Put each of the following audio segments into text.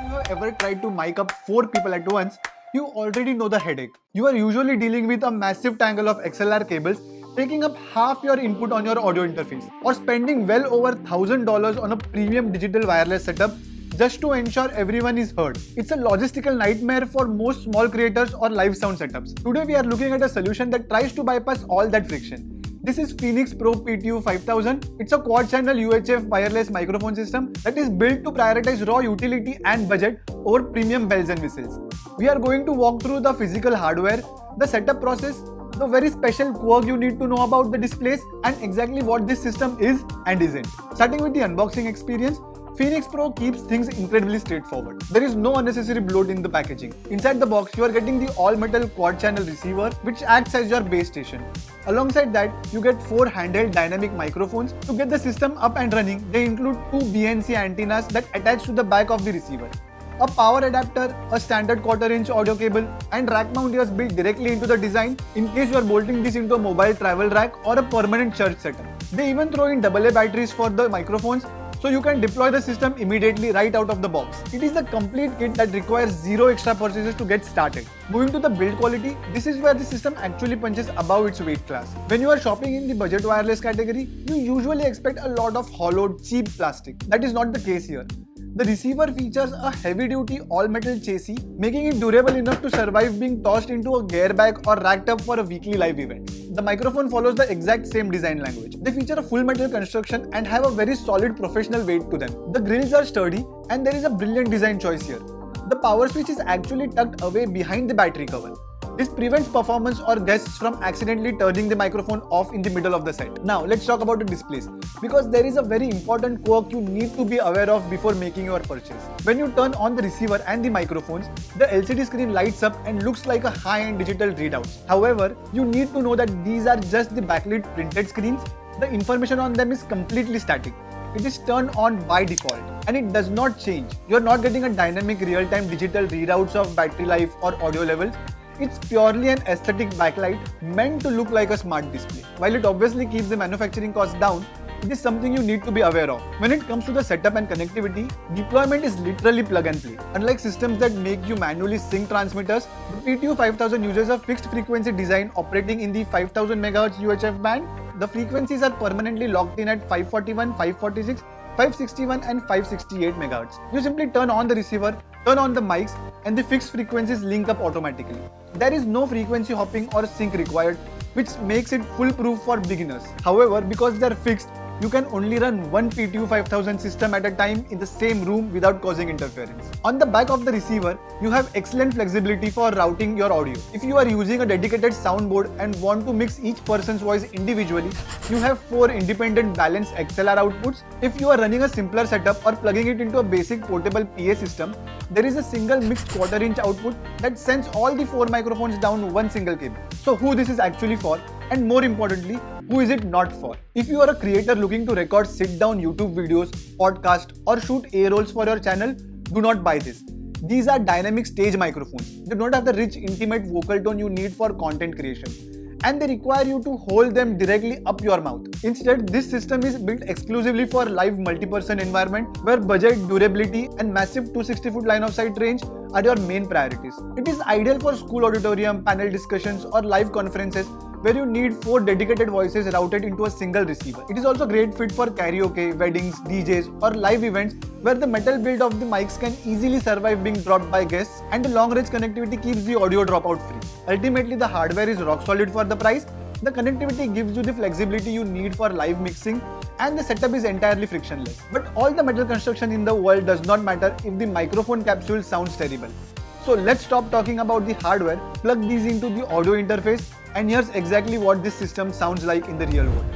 you have ever tried to mic up 4 people at once, you already know the headache. You are usually dealing with a massive tangle of XLR cables taking up half your input on your audio interface, or spending well over $1,000 on a premium digital wireless setup just to ensure everyone is heard. It's a logistical nightmare for most small creators or live sound setups. Today we are looking at a solution that tries to bypass all that friction. This is Phenyx Pro PTU-5000. It's a quad-channel UHF wireless microphone system that is built to prioritize raw utility and budget over premium bells and whistles. We are going to walk through the physical hardware, the setup process, the very special quirk you need to know about the displays, and exactly what this system is and isn't. Starting with the unboxing experience, Phenyx Pro keeps things incredibly straightforward. There is no unnecessary bloat in the packaging. Inside the box, you are getting the all-metal quad-channel receiver, which acts as your base station. Alongside that, you get 4 handheld dynamic microphones. To get the system up and running, they include 2 BNC antennas that attach to the back of the receiver, a power adapter, a standard 1/4-inch audio cable, and rack mount ears built directly into the design in case you are bolting this into a mobile travel rack or a permanent church setup. They even throw in AA batteries for the microphones, so you can deploy the system immediately right out of the box. It is a complete kit that requires zero extra purchases to get started. Moving to the build quality, this is where the system actually punches above its weight class. When you are shopping in the budget wireless category, you usually expect a lot of hollowed, cheap plastic. That is not the case here. The receiver features a heavy-duty all-metal chassis, making it durable enough to survive being tossed into a gear bag or racked up for a weekly live event. The microphone follows the exact same design language. They feature a full metal construction and have a very solid professional weight to them. The grills are sturdy, and there is a brilliant design choice here. The power switch is actually tucked away behind the battery cover. This prevents performance or guests from accidentally turning the microphone off in the middle of the set. Now let's talk about the displays, because there is a very important quirk you need to be aware of before making your purchase. When you turn on the receiver and the microphones, the LCD screen lights up and looks like a high-end digital readout. However, you need to know that these are just the backlit printed screens. The information on them is completely static. It is turned on by default and it does not change. You are not getting a dynamic real-time digital readouts of battery life or audio levels. It's purely an aesthetic backlight meant to look like a smart display. While it obviously keeps the manufacturing costs down, it is something you need to be aware of. When it comes to the setup and connectivity, deployment is literally plug and play. Unlike systems that make you manually sync transmitters, the PTU-5000 uses a fixed frequency design operating in the 5000 MHz UHF band. The frequencies are permanently locked in at 541, 546, 561 and 568 MHz. You simply turn on the receiver, turn on the mics, and the fixed frequencies link up automatically. There is no frequency hopping or sync required, which makes it foolproof for beginners. However, because they are fixed, you can only run one PTU-5000 system at a time in the same room without causing interference. On the back of the receiver, you have excellent flexibility for routing your audio. If you are using a dedicated soundboard and want to mix each person's voice individually, you have 4 independent balanced XLR outputs. If you are running a simpler setup or plugging it into a basic portable PA system, there is a single mixed 1/4-inch output that sends all the 4 microphones down one single cable. So who this is actually for, and more importantly, who is it not for? If you are a creator looking to record sit-down YouTube videos, podcast, or shoot A-rolls for your channel, do not buy this. These are dynamic stage microphones. They don't have the rich, intimate vocal tone you need for content creation, and they require you to hold them directly up your mouth. Instead, this system is built exclusively for live multi-person environment where budget, durability, and massive 260-foot line of sight range are your main priorities. It is ideal for school auditorium, panel discussions, or live conferences where you need 4 dedicated voices routed into a single receiver. It is also great fit for karaoke, weddings, DJs, or live events where the metal build of the mics can easily survive being dropped by guests, and the long-range connectivity keeps the audio dropout free. Ultimately, the hardware is rock solid for the price, the connectivity gives you the flexibility you need for live mixing, and the setup is entirely frictionless. But all the metal construction in the world does not matter if the microphone capsule sounds terrible. So let's stop talking about the hardware, plug these into the audio interface, and here's exactly what this system sounds like in the real world.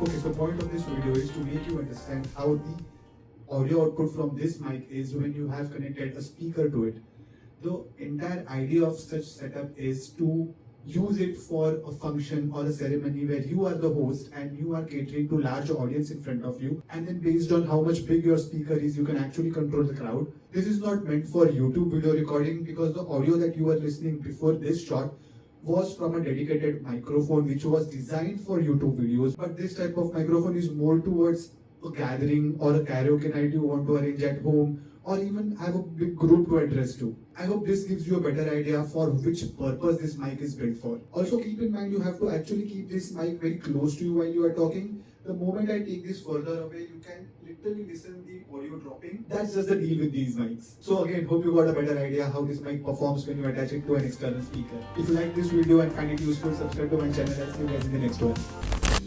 Okay, so the point of this video is to make you understand how the audio output from this mic is when you have connected a speaker to it. The entire idea of such setup is to use it for a function or a ceremony where you are the host and you are catering to large audience in front of you, and then based on how much big your speaker is, you can actually control the crowd. This is not meant for YouTube video recording, because the audio that you are listening before this shot was from a dedicated microphone which was designed for YouTube videos, but this type of microphone is more towards a gathering or a karaoke night you want to arrange at home, or even have a big group to address to. I hope this gives you a better idea for which purpose this mic is built for. Also keep in mind you have to actually keep this mic very close to you while you are talking. The moment I take this further away, you can literally listen the audio dropping. That's just the deal with these mics. So again, hope you got a better idea how this mic performs when you attach it to an external speaker. If you like this video and find it useful, subscribe to my channel. I'll see you guys in the next one.